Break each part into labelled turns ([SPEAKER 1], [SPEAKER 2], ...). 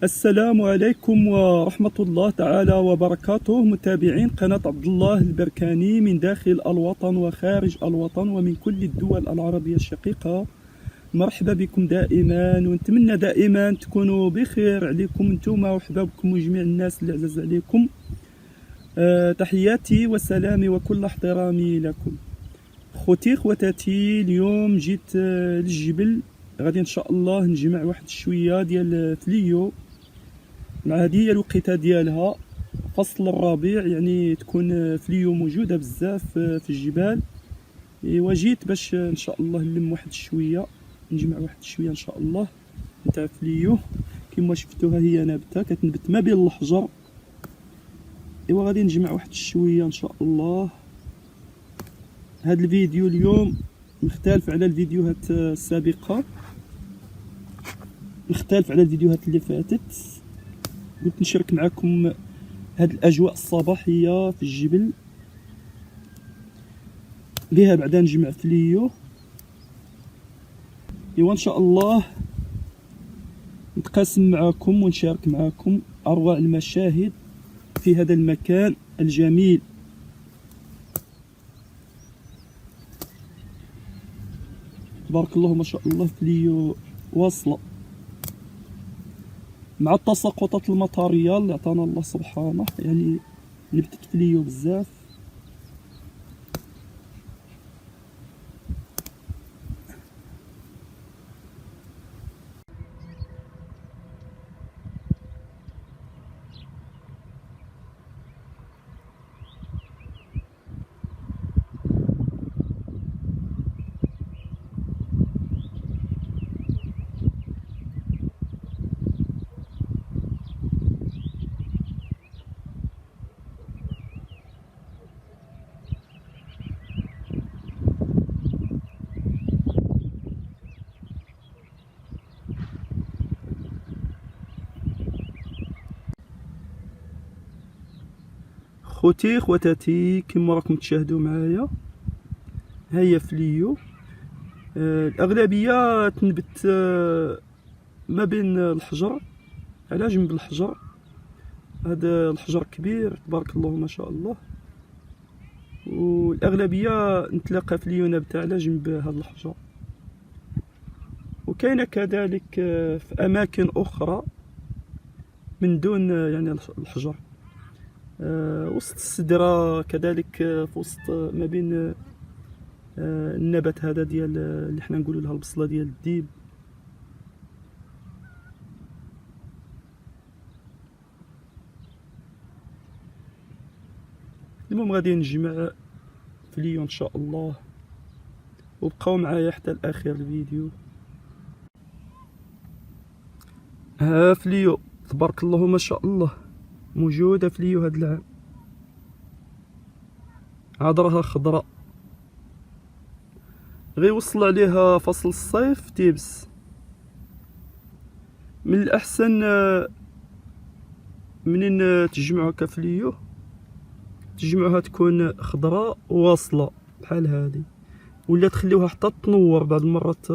[SPEAKER 1] السلام عليكم ورحمة الله تعالى وبركاته، متابعين قناة عبد الله البركاني من داخل الوطن وخارج الوطن ومن كل الدول العربية الشقيقة. مرحبا بكم دائما، ونتمنى دائما تكونوا بخير عليكم انتم وحبابكم وجميع الناس اللي عزاز عليكم. تحياتي وسلامي وكل احترامي لكم. خوتي خواتاتي، اليوم جيت للجبل، غادي ان شاء الله نجمع واحد شويه ديال فليو مع هذه هي الوقيته ديالها، فصل الربيع، يعني تكون فليو موجوده بزاف في الجبال. ايوا جيت باش ان شاء الله نلم واحد شويه، نجمع واحد شويه ان شاء الله نتاع فليو. كما شفتوها هي نابته كتنبت ما بين الحجر. ايوا غادي نجمع واحد شويه ان شاء الله. هذا الفيديو اليوم مختلف على الفيديوهات السابقه، مختلف على الفيديوهات اللي فاتت. قلت نشارك معكم هاد الاجواء الصباحيه في الجبل، بها بعدا نجمع فليو. ايوا ان شاء الله نتقاسم معكم ونشارك معكم اروع المشاهد في هذا المكان الجميل. تبارك الله ما شاء الله، فليو واصله مع التساقطات المطريه اللي عطانا الله سبحانه، يعني نبتت فليو بزاف. خوتي خواتاتي، كما راكم تشاهدوا معايا، هيا فليو. الاغلبيه تنبت ما بين الحجر، على جنب الحجر. هذا الحجر كبير تبارك الله ما شاء الله، والاغلبيه نتلاقى فليو نابته على جنب هذا الحجر. وكاينه كذلك في اماكن اخرى من دون يعني الحجر، وسط السدرة كذلك، في وسط ما بين النبات هذا ديال اللي حنا نقولوا لها البصله ديال الديب. المهم غادي نجمع فليو ان شاء الله، وبقاو معايا حتى لاخر الفيديو. ها فليو تبارك الله ما شاء الله، موجوده فليو هاد العام، عذرها خضراء. غير وصل عليها فصل الصيف تيبس. من الاحسن منين تجمعوها كفليو تجمعوها تكون خضراء واصله بحال هذه، ولا تخليوها حتى تنور. بعض المرات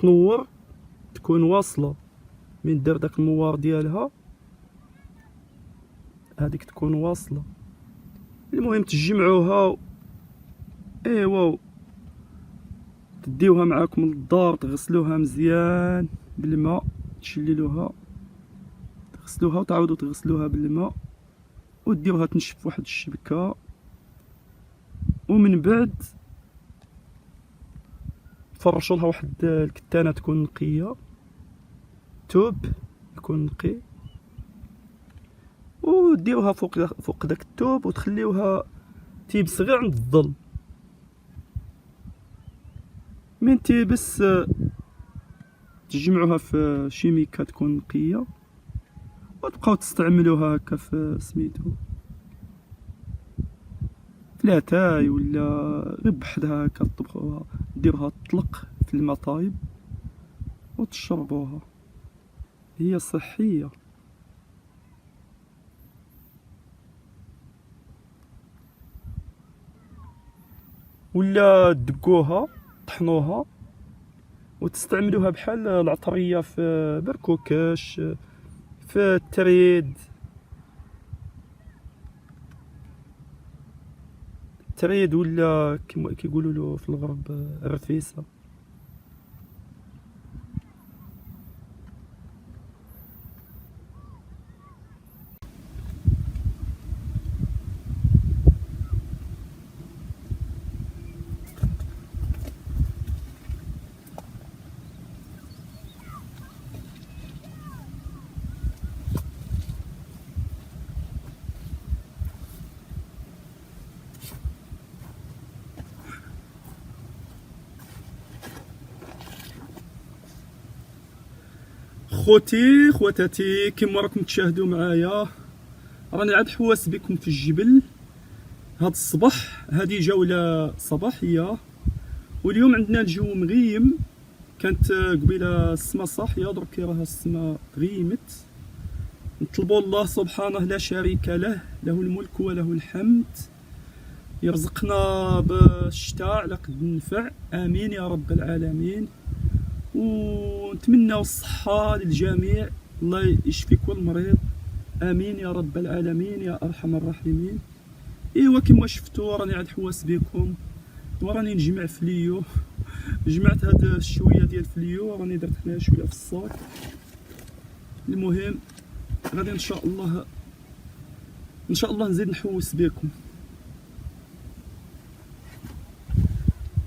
[SPEAKER 1] تنور تكون واصله، من دار داك النوار ديالها هذيك تكون واصله. المهم تجمعوها، ايوا تديوها معاكم للدار، تغسلوها مزيان بالماء، تشللوها تغسلوها وتعاودوا تغسلوها بالماء، وديوها تنشف واحد الشبكه. ومن بعد تفرشوا لها واحد الكتانه تكون نقيه، توب يكون نقي، وديوها فوق داك التوب، وتخليوها تيبس غير عند الظل. من تيبس تجمعوها في شي ميكا تكون نقيه، وتبقاو تستعملوها هكا في سميتو في لاتاي، ولا غير بحدها هكا طبخوها، ديروها تطلق في الماء طايب وتشربوها، هي صحيه. ولا دقوها طحنوها وتستعملوها بحال العطريه في بركوكاش، في التريد ولا كما كيقولوا له في الغرب الرفيسه. خوتي خواتاتي، كما راكم تشاهدوا معايا راني عاد حواس بكم في الجبل هاد الصباح. هذه جولة صباحية، واليوم عندنا الجو مغيم. كانت قبيله السما صاحية، درك راها السما غيمت. نطلبوا الله سبحانه لا شريك له، له الملك وله الحمد، يرزقنا بالشتاء على قد النفع. امين يا رب العالمين. ونتمنى الصحة للجميع، الله يشفي كل مريض، امين يا رب العالمين يا ارحم الراحمين. ايوا كما شفتوا راني عاد حواس بكم، وراني نجمع فليو. جمعت هاد الشويه ديال فليو، راني درت عليها شويه في الصاك. المهم غادي ان شاء الله نزيد نحوس بكم.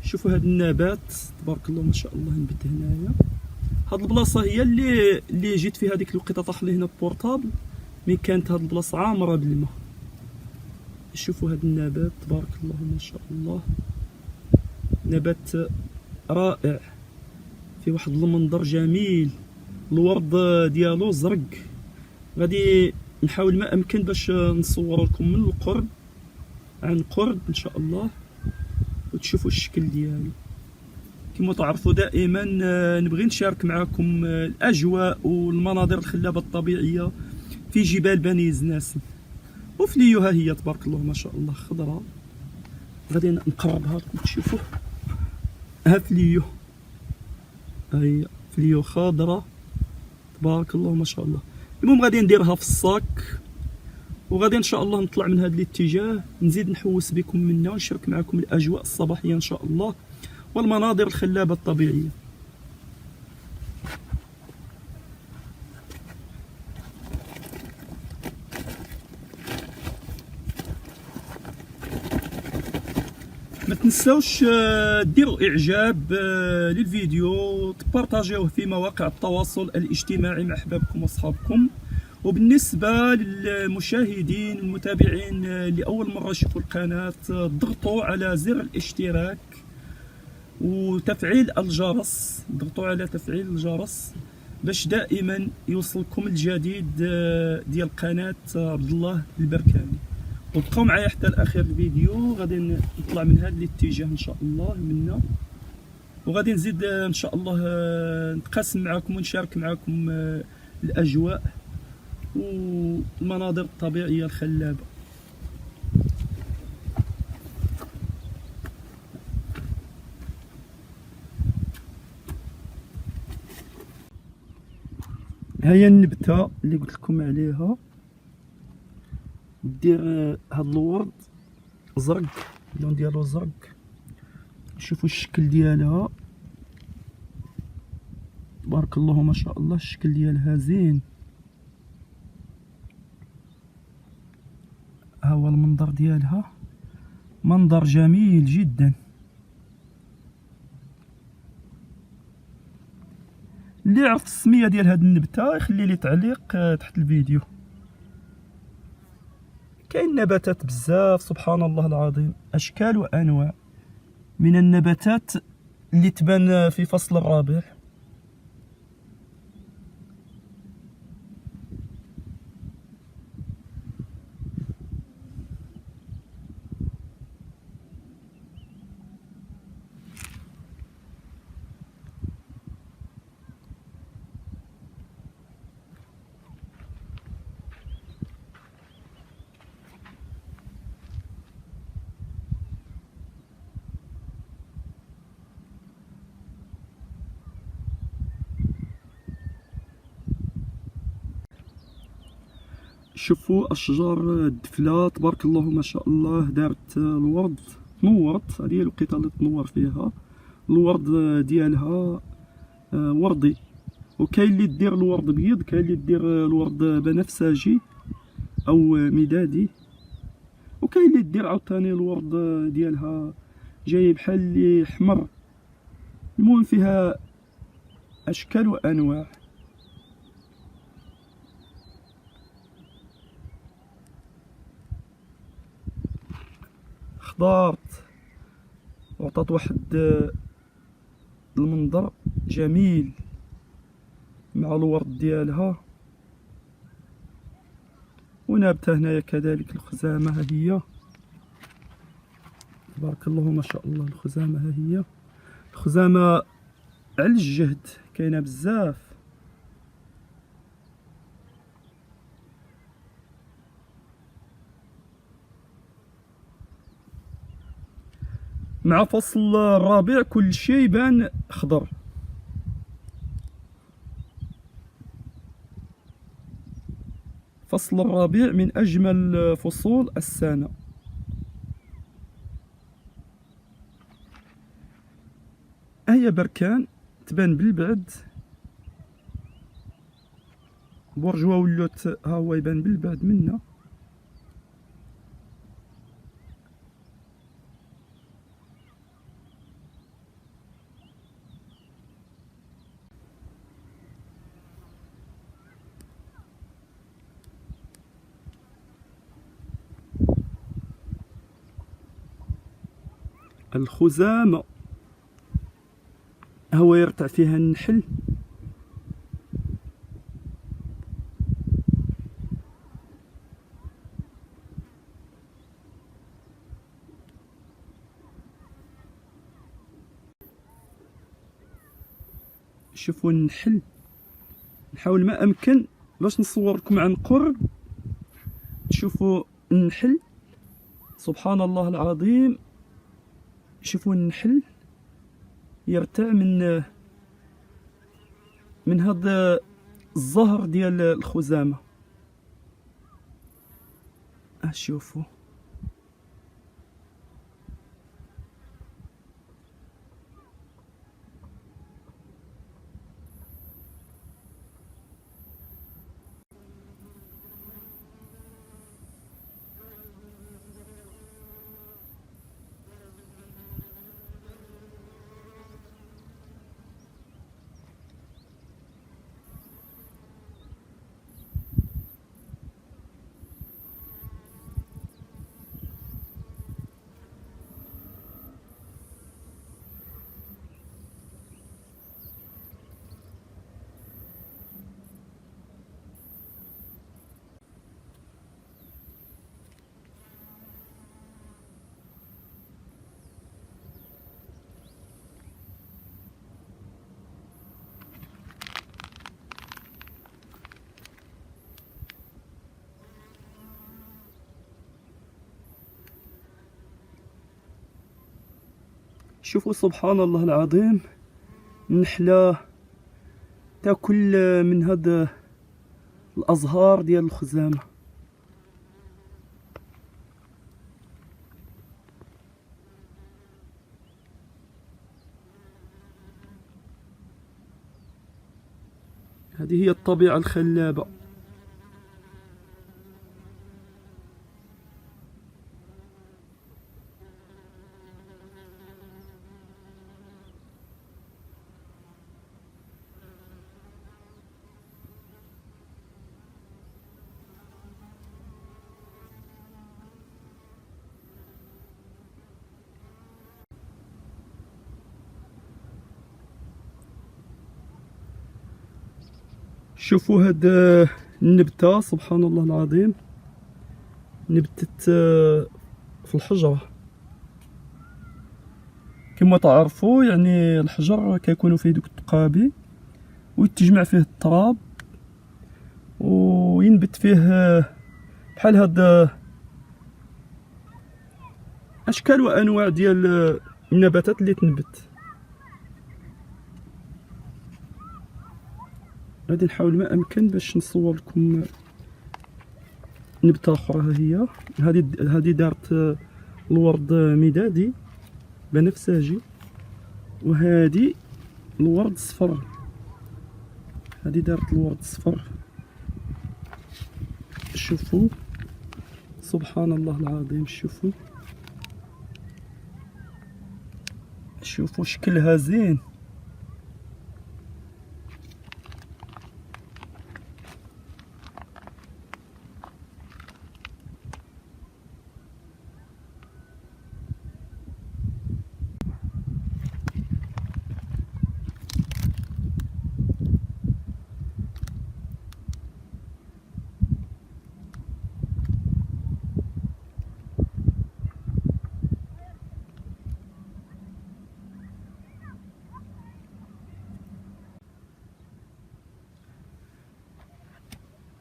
[SPEAKER 1] شوفوا هاد النبات تبارك الله ما شاء الله نبت هنايا. هاد البلاصه هي اللي جيت فيها ديك الوقيته طاح لي هنا البورطابل، مي كانت هاد البلاصه عامره بالماء. شوفوا هاد النبات تبارك الله ما شاء الله، نبات رائع في واحد المنظر جميل. الورد ديالو زرق. غادي نحاول ما امكن باش نصور لكم من القرب، عن قرب ان شاء الله، وتشوفوا الشكل ديالو. كما تعرفوا دائما نبغي نشارك معكم الاجواء والمناظر الخلابه الطبيعيه في جبال بني زناسن. وفليو ها هي تبارك الله ما شاء الله خضراء. غادي نقربها لكم تشوفوا. ها فليو، هي فليو خضراء تبارك الله ما شاء الله. المهم غادي نديرها في الصاك، وغادي ان شاء الله نطلع من هذا الاتجاه، نزيد نحوس بكم منا ونشارك معكم الاجواء الصباحيه ان شاء الله والمناظر الخلابه الطبيعيه. ما تنساوش ديروا اعجاب للفيديو، تبارطاجيوه في مواقع التواصل الاجتماعي مع احبابكم واصحابكم. وبالنسبه للمشاهدين المتابعين اللي اول مره يشوفوا القناه، ضغطوا على زر الاشتراك وتفعيل الجرس. ضغطوا على تفعيل الجرس باش دائما يوصلكم الجديد ديال قناه عبد الله البركاني. وبقاو معايا حتى لاخر الفيديو. غادي نطلع من هذا الاتجاه ان شاء الله منا، وغادي نزيد ان شاء الله نتقاسم معكم ونشارك معكم الاجواء والمناظر الطبيعيه الخلابه. هيا النبته اللي قلت لكم عليها، دير هاد الورد زرق، اللون ديالو زرق. شوفوا الشكل ديالها تبارك الله ما شاء الله، الشكل ديالها زين. ها هو المنظر ديالها، منظر جميل جدا. اللي عرف السميه ديال هاد النبته يخلي لي تعليق تحت الفيديو. كاين نباتات بزاف سبحان الله العظيم، اشكال وانواع من النباتات اللي تبان في فصل الربيع. شوفوا اشجار الدفله تبارك الله ما شاء الله. دارت الورد، نورت، هذه هي الوقيته اللي تنور فيها. الورد ديالها وردي، وكاين اللي دير الورد بيض، كاين اللي دير الورد بنفسجي او مدادي، وكاين اللي دير عاوتاني الورد ديالها جاي بحال اللي حمر. المهم فيها اشكال وانواع. خضارت وعطات واحد المنظر جميل مع الورد ديالها. ونابته هنايا كذلك الخزامه، ها هي تبارك الله ما شاء الله. الخزامه ها هي، الخزامه على الجهد كاينه بزاف. مع فصل الربيع كل شيء يبان خضر. فصل الربيع من أجمل فصول السنة. هي بركان تبان بالبعد، برج ولوت ها هو يبان بالبعد منا. الخزامة هو يرتع فيها النحل. شوفوا النحل، نحاول ما امكن باش نصور لكم عن قرب. تشوفوا النحل سبحان الله العظيم. شوفوا النحل يرتع من هذا الزهر ديال الخزامة. شوفوا شوفوا سبحان الله العظيم. النحلة تاكل من هذا الازهار ديال الخزامة. هذه هي الطبيعة الخلابة. شوفوا هاد النبتة سبحان الله العظيم، نبتت في الحجرة. كما تعرفوا يعني الحجر كيكونوا فيه دوك التقابي ويتجمع فيه التراب وينبت فيه بحال هاد اشكال وانواع ديال النباتات اللي تنبت. غادي نحاول ما امكن باش نصور لكم نبتة أخرى ها هي. هذه دارت الورد مدادي بنفسجي، وهذه الورد صفر. هذه دارت الورد صفر. شوفوا سبحان الله العظيم. شوفوا شكلها زين.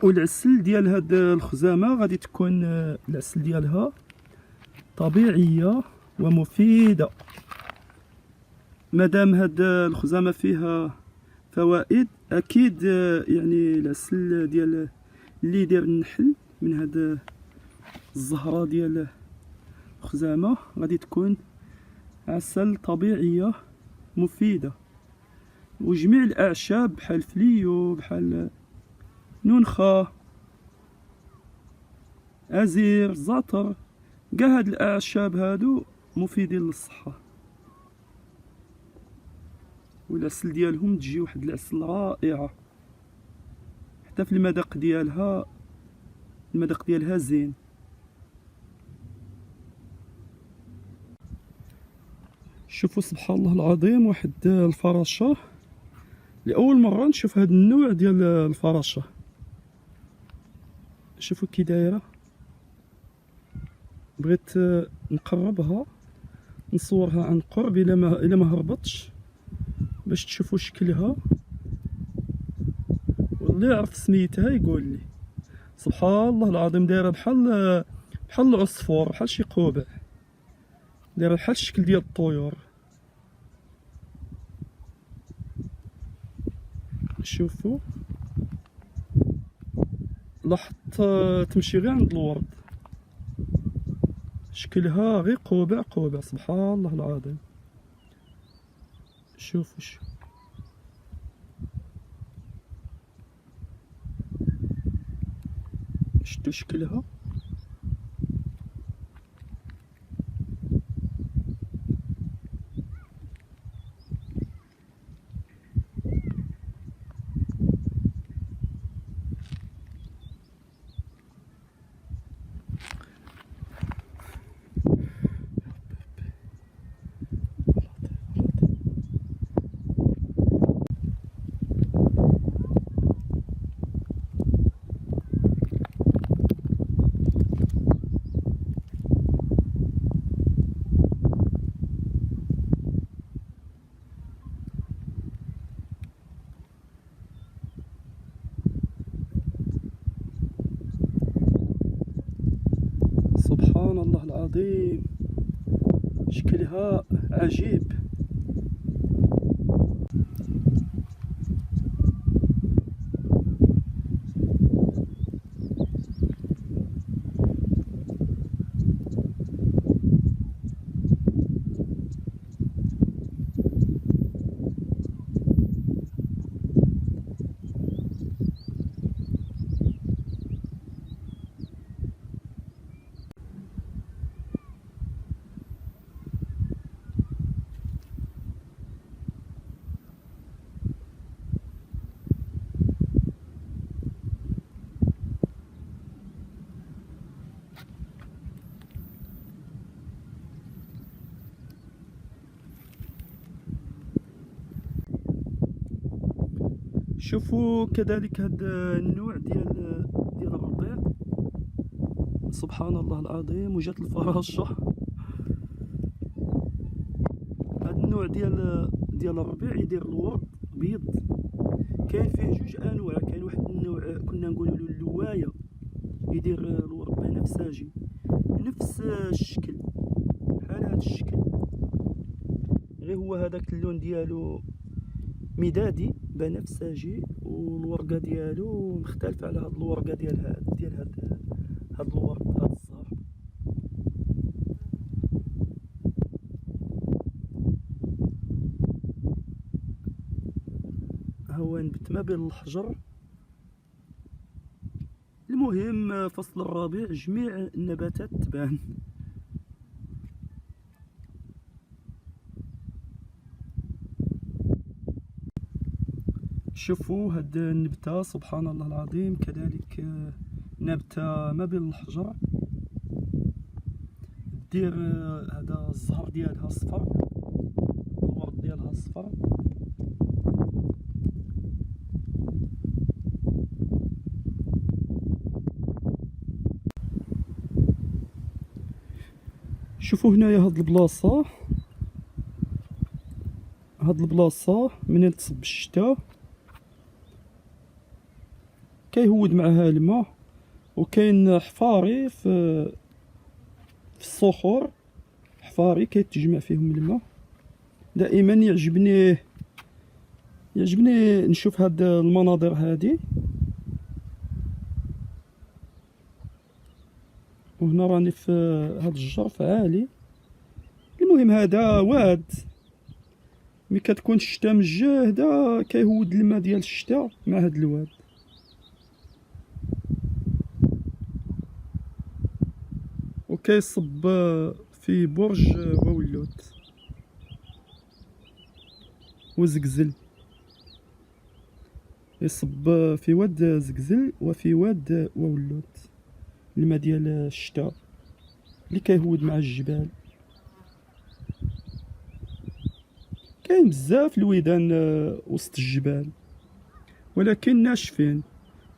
[SPEAKER 1] والعسل ديال هاد الخزامة غادي تكون العسل ديالها طبيعية ومفيدة. مادام هاد الخزامة فيها فوائد، اكيد يعني العسل ديال اللي يدير النحل من هاد الزهرة ديال الخزامة غادي تكون عسل طبيعية مفيدة. وجميع الاعشاب بحال فليو، بحال نونخا، ازير، زعتر، كاع هاد الاعشاب هادو مفيدين للصحة. والعسل ديالهم تجي واحد العسل رائعة، حتى في المذاق ديالها زين. شوفوا سبحان الله العظيم، واحد الفراشة لأول مرة نشوف هاد النوع ديال الفراشة. شوفوا كي دايرة. بغيت نقربها نصورها عن قرب الا ما هربطش باش تشوفوا شكلها، واللي يعرف سميتها يقول لي. سبحان الله العظيم، دايره بحال العصفور، بحال شي قوبع، دايره بحال الشكل ديال الطيور. شوفوا لاحظت تمشي غير عند الورد، شكلها غير قوبع. سبحان الله العظيم. شوفوا شتو شكلها. سبحان الله العظيم، شكلها عجيب. شوفوا كذلك هذا النوع ديال الربيع. سبحان الله العظيم، وجات الفراشة. هذا النوع ديال الربيع يدير الورد بيض. كاين فيه جوج انواع. كاين واحد النوع كنا نقولوا له اللوايه، يدير الورد بنفسجي نفس الشكل، بحال هذا الشكل، غير هو هذاك اللون ديالو مدادي بنفسجي، والورقه ديالو مختلفه على هاد الورقه ديال هاد هاد الورد هاد الزهر. ها هو نبت ما بين الحجر. المهم فصل الربيع جميع النباتات تبان. شوفوا هاد النبتة سبحان الله العظيم، كذلك نبتة ما بين الحجر، دير هذا الزهر ديالها صفر، الورد ديالها صفر. شوفوا هنايا هاد البلاصة، هاد البلاصة منين تصب الشتا كيهود معها الماء، وكاين حفاري في الصخور، حفاري كيتجمع فيهم الماء. دائما يعجبني نشوف هاد المناظر هادي. وهنا راني في هاد الجرف عالي. المهم هذا واد، ملي كتكون الشتا مجاهدة كيهود الماء ديال الشتا مع هاد الواد. وكيصب في برج وولوت وزقزل، يصب في واد زقزل وفي واد وولوت، الماء ديال الشتاء اللي كيهود مع الجبال. كاين بزاف الويدان وسط الجبال، ولكن ناشفين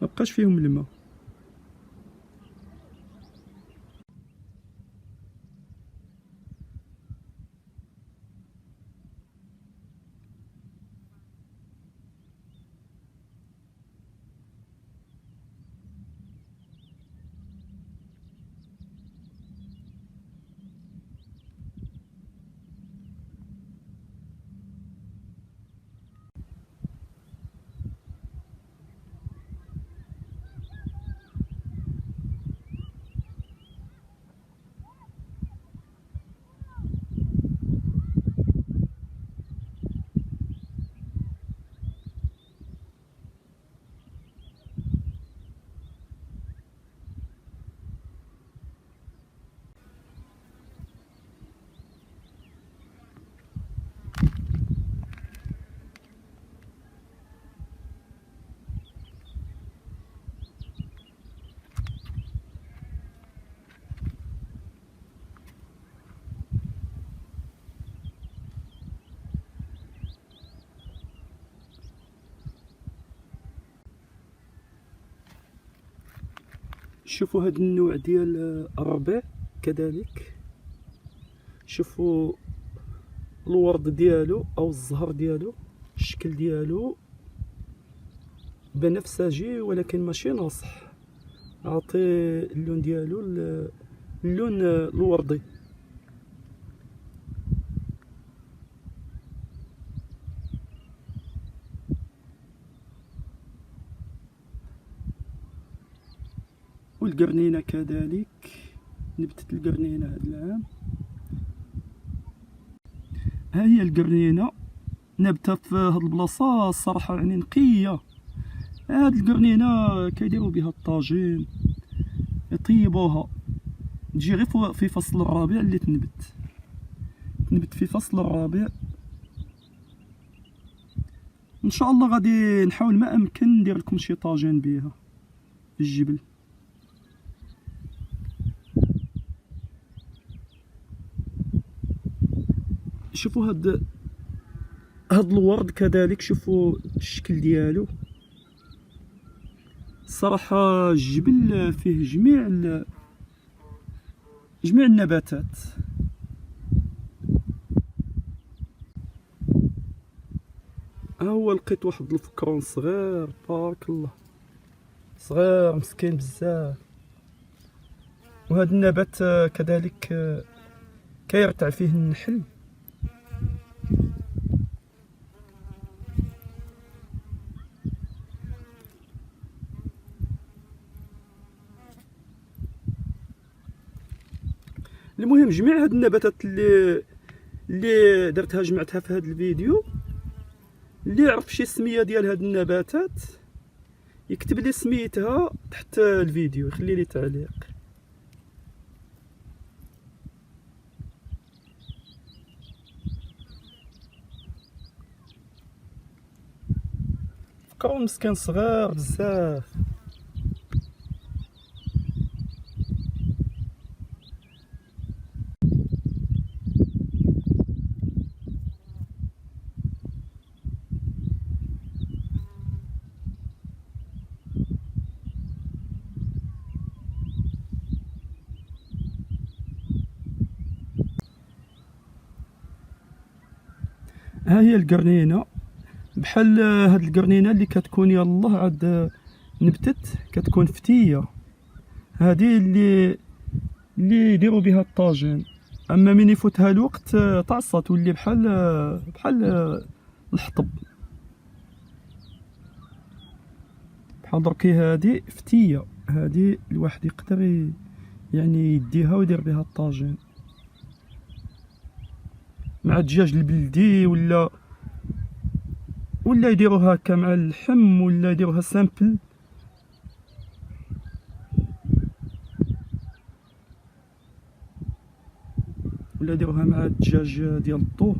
[SPEAKER 1] ما بقاش فيهم الماء. شوفوا هاد النوع ديال الربيع كذلك، شوفوا الورد ديالو او الزهر ديالو، الشكل ديالو بنفسجي ولكن ماشي ناصح، عطي اللون ديالو اللون الوردي. والقرنينة كذلك، نبتة القرنينة هذا العام. ها هي القرنينة، نبتة في هاد البلاصة الصراحة يعني نقية. هاد القرنينة كيديروا بها الطاجين، يطيبوها، تجي غير في فصل الربيع اللي تنبت في فصل الربيع. ان شاء الله غادي نحاول ما امكن ندير لكم شي طاجين بها في الجبل. شوفوا هاد الورد كذلك، شوفوا الشكل ديالو. الصراحة الجبل فيه جميع النباتات. ها هو لقيت واحد الفكرون صغير بارك الله، صغير مسكين بزاف. وهذا النبات كذلك كيرتع فيه النحل. المهم جميع هاد النباتات اللي درتها جمعتها في هذا الفيديو. اللي يعرف شي سميه ديال هاد النباتات يكتب لي سميتها تحت الفيديو، يخلي لي تعليق. فكروا مسكين صغير بزاف. ها هي القرنينه، بحال هاد القرنينه اللي كتكون يلاه عاد نبتت كتكون فتيه، هادي اللي يديروا بها الطاجين. اما من يفوتها الوقت تعصى تولي بحال الحطب. بحال دركي هادي فتيه، هادي الواحد يقدر يعني يديها ويدير بها الطاجين مع الدجاج البلدي، ولا يديروها هكا مع اللحم، ولا يديروها سامبل. ولا يديروها مع الدجاج ديال الضو.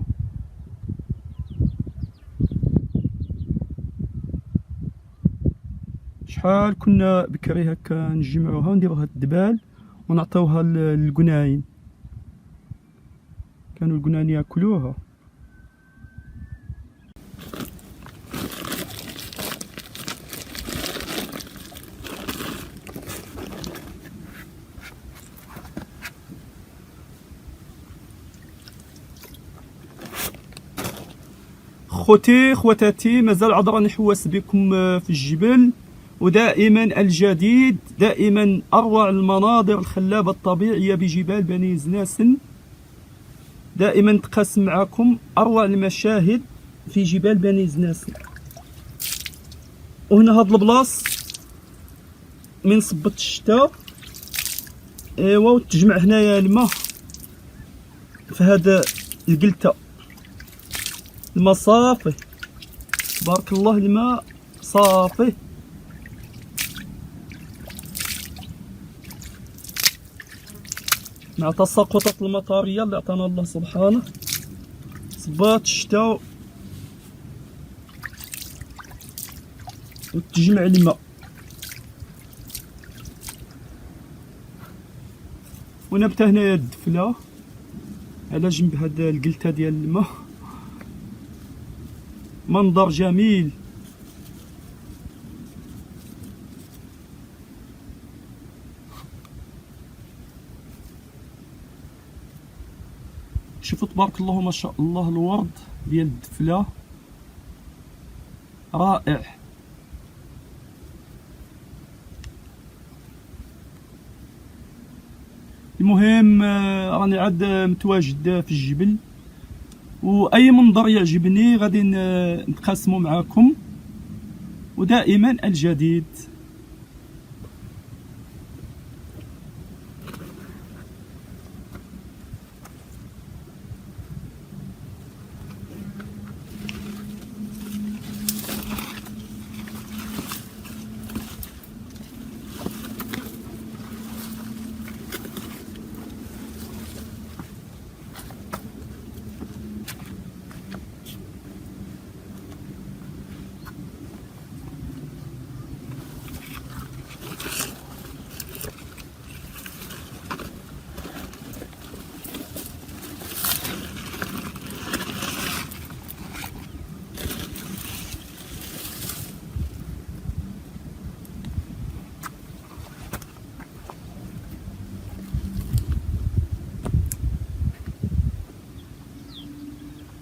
[SPEAKER 1] شحال كنا بكري هكا نجمعوها ونديروها الدبال ونعطيوها للقناين، كانوا القناين ياكلوها. خوتي خواتاتي، مازال عاد راني حواس بكم في الجبل، ودائما الجديد، دائما اروع المناظر الخلابه الطبيعيه بجبال بني زناسن. دائما تقاسم معكم اروع المشاهد في جبال بني زناسن. وهنا هاد البلاص من صبت الشتاء، ايوا وتجمع هنايا الماء في هذا القلته، الماء صافي تبارك الله، الماء صافي. مع تساقطات المطريه اللي عطانا الله سبحانه، صبات الشتاء وتجمع الماء. ونبت هنايا الدفله على جنب هاد القلته ديال الماء، منظر جميل. شوفوا تبارك الله ما شاء الله، الورد ديال الدفله رائع. المهم راني عاد متواجد في الجبل، واي منظر يعجبني غادي نقاسمه معكم، ودائما الجديد.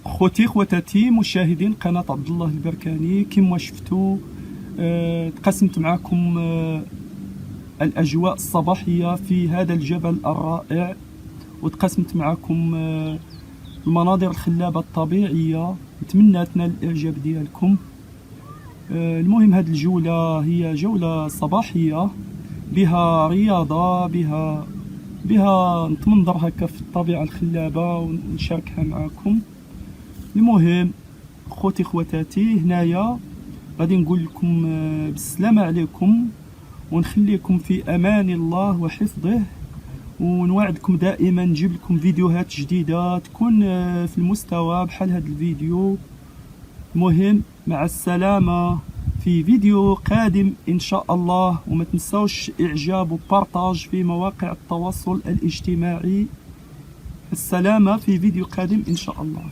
[SPEAKER 1] خوتي خواتاتي مشاهدين قناة عبد الله البركاني، كما شفتوا تقسمت معكم الأجواء الصباحية في هذا الجبل الرائع، وتقسمت معكم المناظر الخلابة الطبيعية. نتمنى تنال الإعجاب ديالكم. المهم هذه الجولة هي جولة صباحية بها رياضة، بها بها نتمنظر هكا في الطبيعة الخلابة ونشاركها معكم. المهم خوتي خواتاتي، هنايا غادي نقول لكم بالسلامة عليكم، ونخليكم في امان الله وحفظه، ونوعدكم دائما نجيب لكم فيديوهات جديدة تكون في المستوى بحال هذا الفيديو. المهم مع السلامة في فيديو قادم ان شاء الله، وما تنسوش اعجاب وبارطاج في مواقع التواصل الاجتماعي. السلامة في فيديو قادم ان شاء الله.